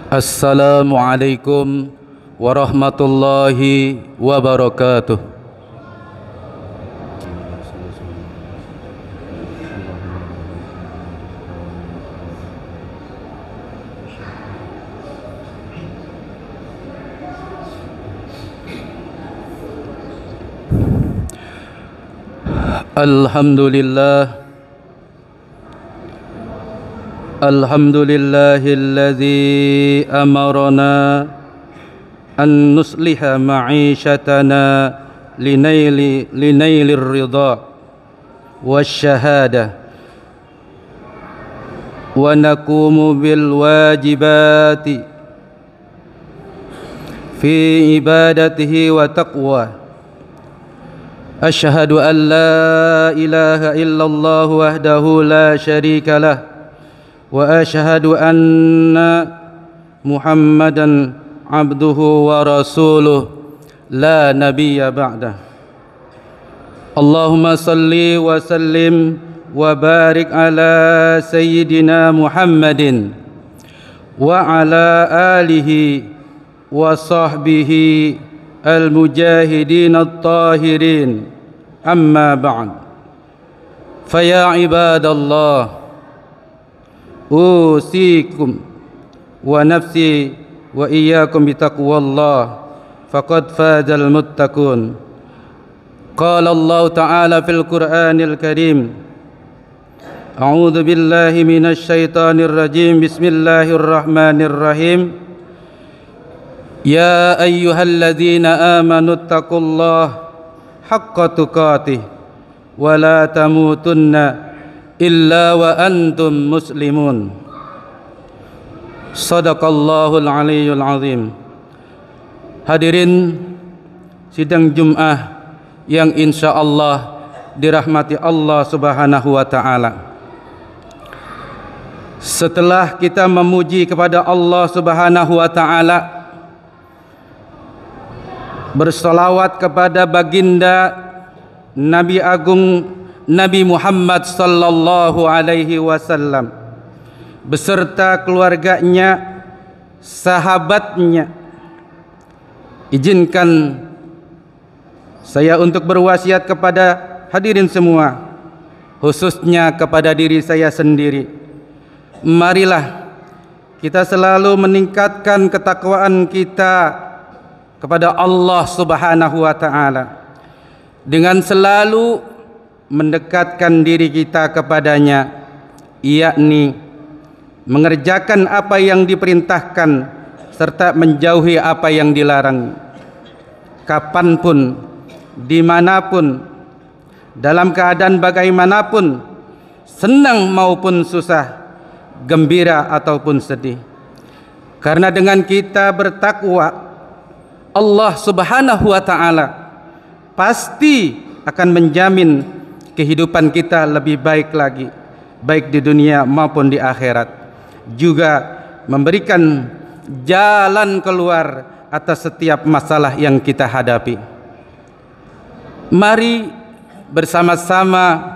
Assalamualaikum warahmatullahi wabarakatuh. Alhamdulillahilladzi amarna an nusliha ma'ishatana linailir ridha wasyahada wa naqumu bil wajibati fi ibadatihi wa taqwa. Asyhadu an la ilaha illallah wahdahu la syarika lah wa asyhadu anna Muhammadan abduhu wa rasuluh la nabiyya ba'dah. Allahumma salli wa sallim wa barik ala sayyidina Muhammadin wa ala alihi wa sahbihi al-mujahidin at-tahirin. Amma ba'd. Faya ibadallah, usikum wa nafsi wa iyyakum bitaqwallah, faqad fazal muttaqun. Qala Allah Ta'ala fil Qur'anil Karim, a'udzu billahi minasy syaithanir rajim. Bismillahirrahmanirrahim. Ya ayyuhalladzina amanu taqullaha haqqa tuqatih wa la tamutunna illa wa antum muslimun. Sadaqallahul aliyyul azim. Hadirin sidang Jum'ah yang insyaallah dirahmati Allah Subhanahu wa taala. Setelah kita memuji kepada Allah Subhanahu wa taala, bersalawat kepada baginda Nabi Agung Nabi Muhammad sallallahu alaihi wasallam beserta keluarganya, sahabatnya, izinkan saya untuk berwasiat kepada hadirin semua, khususnya kepada diri saya sendiri. Marilah kita selalu meningkatkan ketakwaan kita kepada Allah Subhanahu wa taala dengan selalu mendekatkan diri kita kepadanya, yakni mengerjakan apa yang diperintahkan serta menjauhi apa yang dilarang. Kapanpun, dimanapun, dalam keadaan bagaimanapun, senang maupun susah, gembira ataupun sedih. Karena dengan kita bertakwa, Allah Subhanahu wa taala pasti akan menjamin kehidupan kita lebih baik lagi, baik di dunia maupun di akhirat. Juga memberikan jalan keluar atas setiap masalah yang kita hadapi. Mari bersama-sama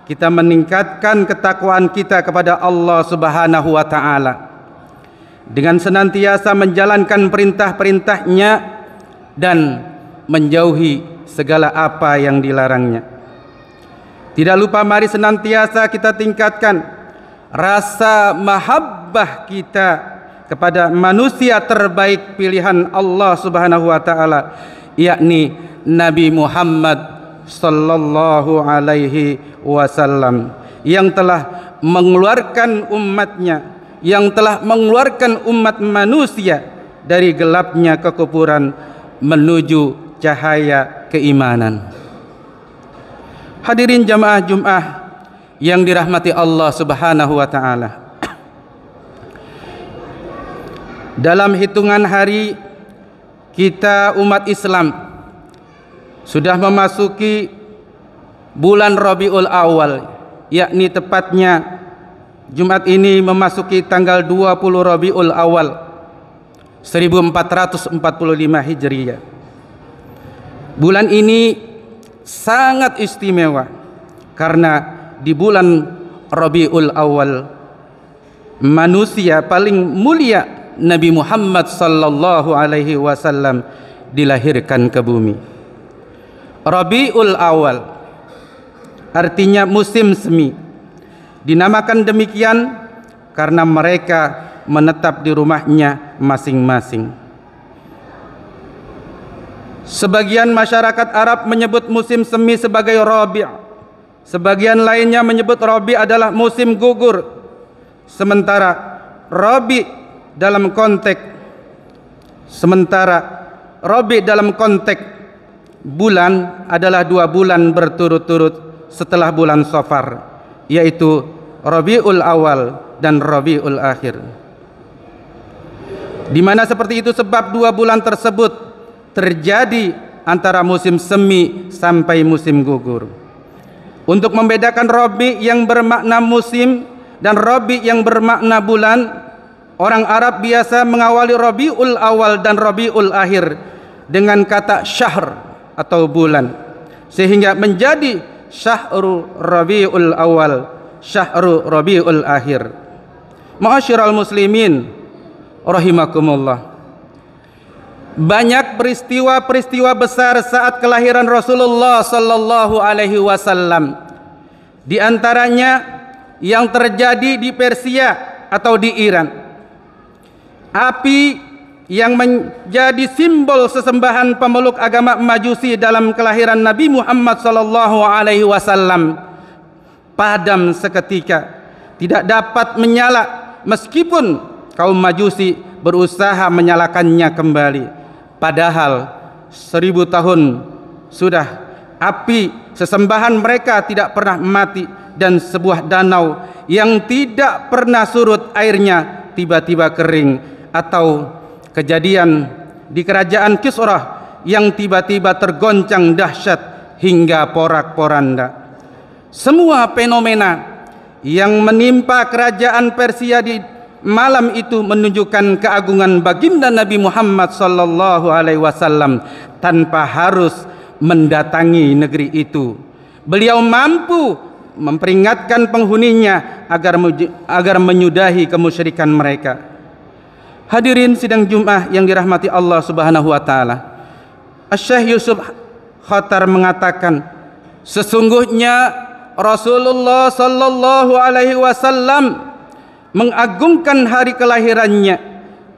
kita meningkatkan ketakwaan kita kepada Allah Subhanahu wa taala dengan senantiasa menjalankan perintah-perintahnya dan menjauhi segala apa yang dilarangnya. Tidak lupa mari senantiasa kita tingkatkan rasa mahabbah kita kepada manusia terbaik pilihan Allah Subhanahu wa taala, yakni Nabi Muhammad sallallahu alaihi wasallam, yang telah mengeluarkan umatnya, yang telah mengeluarkan umat manusia dari gelapnya kekufuran menuju cahaya keimanan. Hadirin jamaah Jum'ah yang dirahmati Allah Subhanahu wa taala. Dalam hitungan hari kita umat Islam sudah memasuki bulan Rabiul Awal, yakni tepatnya Jumat ini memasuki tanggal 20 Rabiul Awal 1445 Hijriah. Bulan ini sangat istimewa karena di bulan Rabiul Awal manusia paling mulia Nabi Muhammad sallallahu alaihi wasallam dilahirkan ke bumi. Rabiul Awal artinya musim semi. Dinamakan demikian karena mereka menetap di rumahnya masing-masing. Sebagian masyarakat Arab menyebut musim semi sebagai Rabi'. Sebagian lainnya menyebut Rabi' adalah musim gugur. Sementara Rabi' dalam konteks bulan adalah 2 bulan berturut-turut setelah bulan Safar, yaitu Rabiul Awal dan Rabiul Akhir. Di mana seperti itu sebab 2 bulan tersebut terjadi antara musim semi sampai musim gugur. Untuk membedakan Rabi yang bermakna musim dan Rabi yang bermakna bulan, orang Arab biasa mengawali Rabiul Awal dan Rabiul Akhir dengan kata syahr atau bulan, sehingga menjadi Syahrul Rabiul Awal, Syahrul Rabiul Akhir. Ma'asyiral muslimin rahimakumullah. Banyak peristiwa-peristiwa besar saat kelahiran Rasulullah sallallahu alaihi wasallam. Di antaranya yang terjadi di Persia atau di Iran. Api yang menjadi simbol sesembahan pemeluk agama Majusi dalam kelahiran Nabi Muhammad sallallahu alaihi wasallam padam seketika, tidak dapat menyala meskipun kaum Majusi berusaha menyalakannya kembali. Padahal 1000 tahun sudah api sesembahan mereka tidak pernah mati, dan sebuah danau yang tidak pernah surut airnya tiba-tiba kering, atau kejadian di kerajaan Kisra yang tiba-tiba tergoncang dahsyat hingga porak-poranda. Semua fenomena yang menimpa kerajaan Persia di malam itu menunjukkan keagungan baginda Nabi Muhammad sallallahu alaihi wasallam tanpa harus mendatangi negeri itu. Beliau mampu memperingatkan penghuninya agar menyudahi kemusyrikan mereka. Hadirin sidang Jumat yang dirahmati Allah Subhanahu wa taala. Asy-Syaikh Yusuf Khatar mengatakan, sesungguhnya Rasulullah sallallahu alaihi wasallam mengagungkan hari kelahirannya.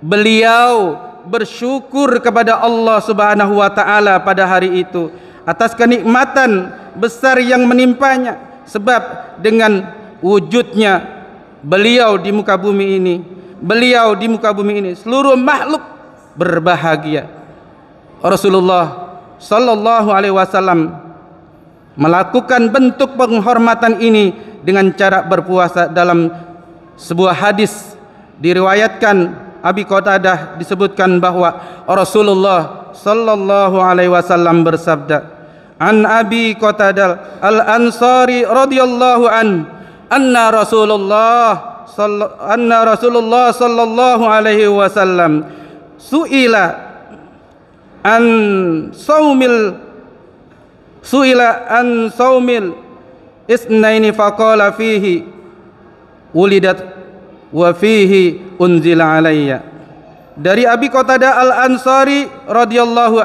Beliau bersyukur kepada Allah Subhanahu wa taala pada hari itu atas kenikmatan besar yang menimpanya, sebab dengan wujudnya beliau di muka bumi ini, seluruh makhluk berbahagia. Rasulullah sallallahu alaihi wasallam melakukan bentuk penghormatan ini dengan cara berpuasa. Dalam sebuah hadis diriwayatkan Abi Qatadah disebutkan bahwa Rasulullah sallallahu alaihi wasallam bersabda, an Abi Qatadah al-Ansari radhiyallahu anna Rasulullah sallallahu alaihi wasallam su'ila an saumil isnaini faqala fihi wulidat wa fihi unzila alayya. Dari Abi Qatadah al-Ansari radhiyallahu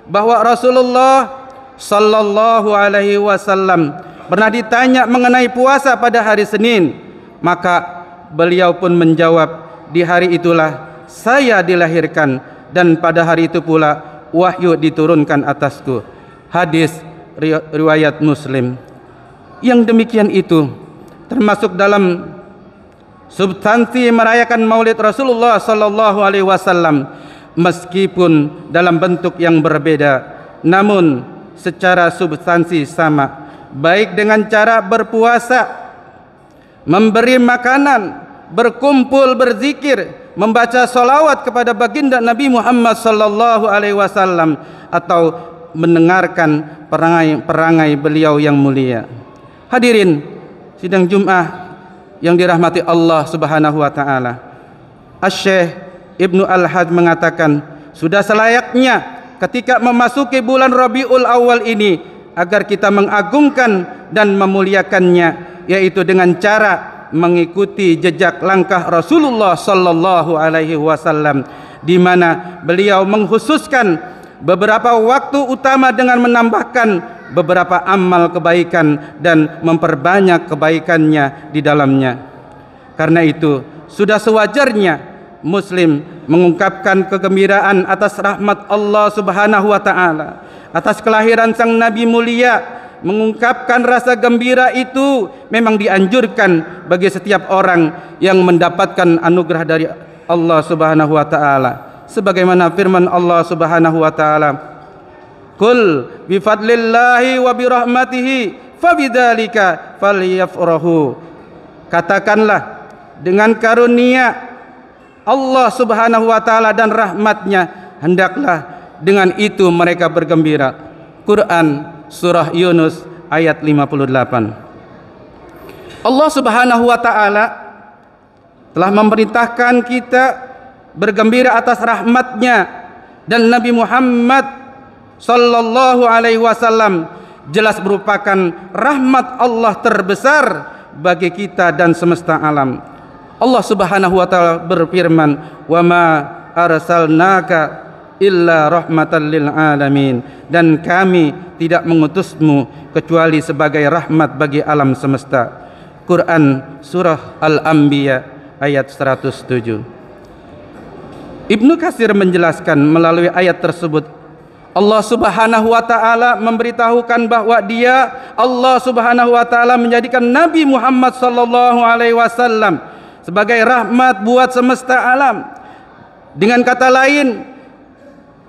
bahwa Rasulullah sallallahu alaihi wasallam pernah ditanya mengenai puasa pada hari Senin, maka beliau pun menjawab, di hari itulah saya dilahirkan dan pada hari itu pula wahyu diturunkan atasku. Hadis riwayat Muslim. Yang demikian itu termasuk dalam substansi merayakan Maulid Rasulullah sallallahu alaihi wasallam, meskipun dalam bentuk yang berbeda namun secara substansi sama, baik dengan cara berpuasa, memberi makanan, berkumpul berzikir, membaca salawat kepada baginda Nabi Muhammad sallallahu alaihi wasallam, atau mendengarkan perangai beliau yang mulia. Hadirin sidang Jumat yang dirahmati Allah Subhanahu wa taala. Asy-Syaikh Ibnu Al-Hajj mengatakan, sudah selayaknya ketika memasuki bulan Rabiul Awal ini agar kita mengagungkan dan memuliakannya, yaitu dengan cara mengikuti jejak langkah Rasulullah sallallahu alaihi wasallam, di mana beliau mengkhususkan beberapa waktu utama dengan menambahkan beberapa amal kebaikan dan memperbanyak kebaikannya di dalamnya. Karena itu sudah sewajarnya Muslim mengungkapkan kegembiraan atas rahmat Allah Subhanahu wa taala, atas kelahiran sang Nabi mulia. Mengungkapkan rasa gembira itu memang dianjurkan bagi setiap orang yang mendapatkan anugerah dari Allah Subhanahu wa taala, sebagaimana firman Allah Subhanahu wa taala, "Qul bi fadlillahi wa bi rahmatihi fabidzalika falyafrahu." Katakanlah, dengan karunia Allah Subhanahu wa taala dan rahmatnya, hendaklah dengan itu mereka bergembira. Quran surah Yunus ayat 58. Allah Subhanahu wa taala telah memerintahkan kita bergembira atas rahmatnya, dan Nabi Muhammad sallallahu alaihi wasallam jelas merupakan rahmat Allah terbesar bagi kita dan semesta alam. Allah Subhanahu wa taala berfirman, "Wa ma arsalnaka illa rahmatan lil alamin." Dan kami tidak mengutusmu kecuali sebagai rahmat bagi alam semesta. Quran surah Al-Anbiya ayat 107. Ibnu Katsir menjelaskan melalui ayat tersebut, Allah Subhanahu wa taala memberitahukan bahwa Allah Subhanahu wa taala menjadikan Nabi Muhammad sallallahu alaihi wasallam sebagai rahmat buat semesta alam. Dengan kata lain,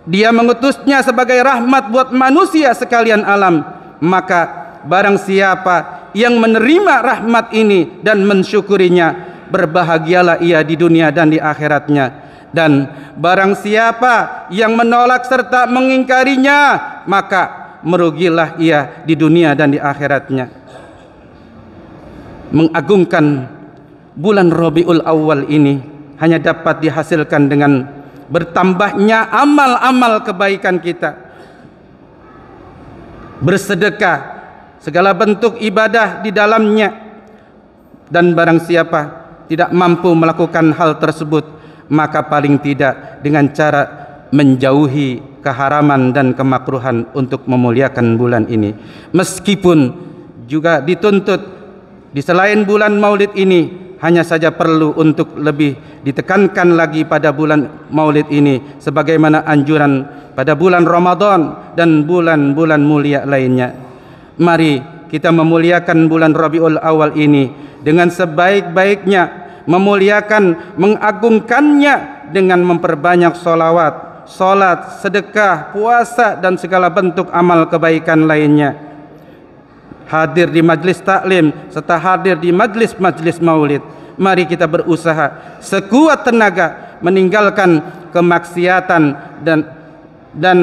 Dia mengutusnya sebagai rahmat buat manusia sekalian alam. Maka barang siapa yang menerima rahmat ini dan mensyukurinya, berbahagialah ia di dunia dan di akhiratnya. Dan barang siapa yang menolak serta mengingkarinya, maka merugilah ia di dunia dan di akhiratnya. Mengagungkan bulan Rabiul Awal ini hanya dapat dihasilkan dengan bertambahnya amal-amal kebaikan kita, bersedekah, segala bentuk ibadah di dalamnya. Dan barang siapa tidak mampu melakukan hal tersebut, maka paling tidak dengan cara menjauhi keharaman dan kemakruhan untuk memuliakan bulan ini. Meskipun juga dituntut di selain bulan Maulid ini, hanya saja perlu untuk lebih ditekankan lagi pada bulan Maulid ini, sebagaimana anjuran pada bulan Ramadan dan bulan-bulan mulia lainnya. Mari kita memuliakan bulan Rabiul Awal ini dengan sebaik-baiknya, memuliakan, mengagungkannya dengan memperbanyak solawat, solat, sedekah, puasa, dan segala bentuk amal kebaikan lainnya. Hadir di majlis taklim serta hadir di majlis-majlis maulid. Mari kita berusaha sekuat tenaga meninggalkan kemaksiatan dan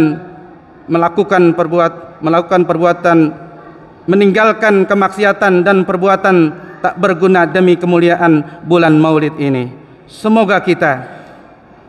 meninggalkan kemaksiatan dan perbuatan tak berguna demi kemuliaan bulan maulid ini. Semoga kita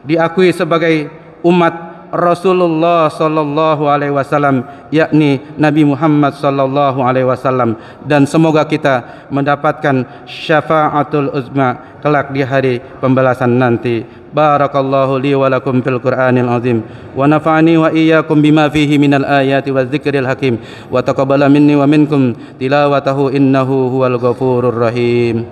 diakui sebagai umat Rasulullah sallallahu alaihi wasallam, yakni Nabi Muhammad sallallahu alaihi wasallam, dan semoga kita mendapatkan syafaatul uzma kelak di hari pembalasan nanti. Barakallahu li wa lakum fil Qur'anil azim wa nafa'ani wa iyyakum bima fihi minal ayati wadzikril hakim wa taqabbala minni wa minkum tilawatahu innahu huwal ghafurur rahim.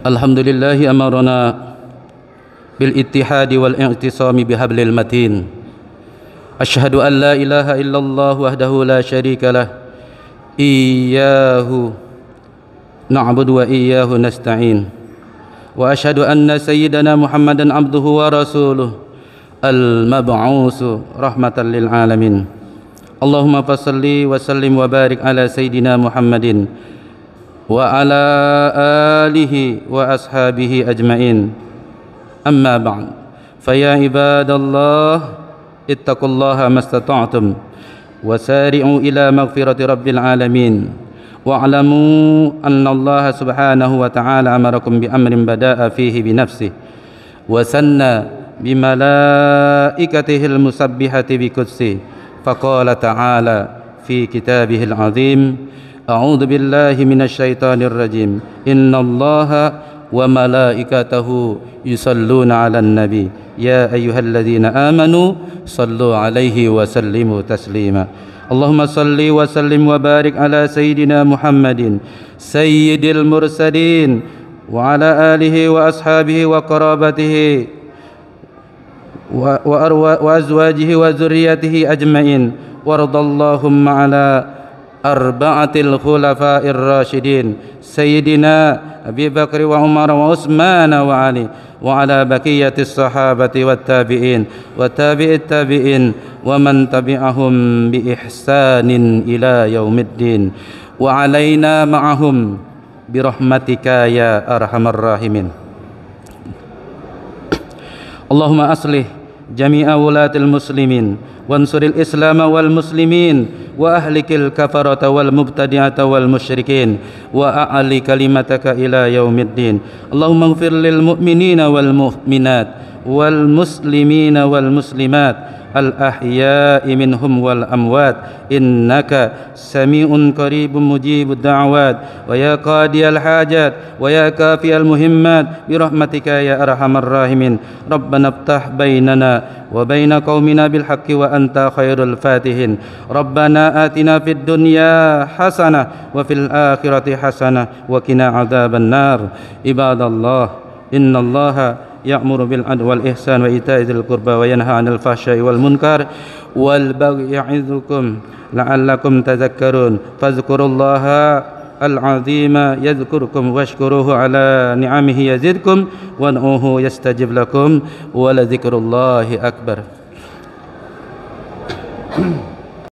Alhamdulillahi amarana bil ittihadi wal i'tisami bihablil matin. Asyhadu an la ilaha illallah wahdahu la syarika lah. Iyyahu na'budu wa iyyahu nasta'in. Wa asyhadu anna sayyidana Muhammadan abduhu wa rasuluh al-mab'usu rahmatan lil alamin. Allahumma fassalli wa sallim wa barik ala sayyidina Muhammadin wa ala alihi wa ashabihi ajmain. Amma ba'd. فيا عباد الله اتقوا الله ما استطعتم وسارعوا إلى مغفرة رب العالمين واعلموا أن الله سبحانه وتعالى أمركم بأمر بدأ فيه بنفسه وثنى بملائكته المسبحة بقدسه فقال تعالى في كتابه العظيم أعوذ بالله من الشيطان الرجيم إن الله وملائكته يصلون على النبي يا أيها الذين آمنوا صلوا عليه وسلموا تسليما اللهم صل وسلم وبارك على سيدنا محمد سيد المرسلين وعلى آله وأصحابه وقرابته وأزواجه وذريته أجمعين وارض اللهم على أربعة الخلفاء الراشدين سيدنا أبي بكر وعمر وعثمان وعلي وعلى بقية الصحابة والتابعين وتابع التابعين ومن تبعهم بإحسان إلى يوم الدين وعلينا معهم برحمتك يا أرحم الراحمين اللهم أصلح جميع ولاة المسلمين وانصر الإسلام والمسلمين وأهلك الكفرة والمبتدعة والمشركين وأعل كلمتك إلى يوم الدين اللهم اغفر للمؤمنين والمؤمنات والمسلمين والمسلمات الأحياء منهم والأموات إنك سميع قريب مجيب الدعوات ويا قاضي الحاجات ويا كافي المهمات برحمتك يا أرحم الراحمين ربنا افتح بيننا وبين قومنا بالحق وأنت خير الفاتحين ربنا آتنا في الدنيا حسنة وفي الآخرة حسنة وقنا عذاب النار عباد الله إن الله يأمر بالعدل والإحسان وإيتاء ذي القربى وينهى عن الفحشاء والمنكر والبغي يعظكم لعلكم تذكرون فاذكروا الله العظيم يذكركم واشكروه على نعمه يزدكم وادعوه يستجب لكم ولذكر الله أكبر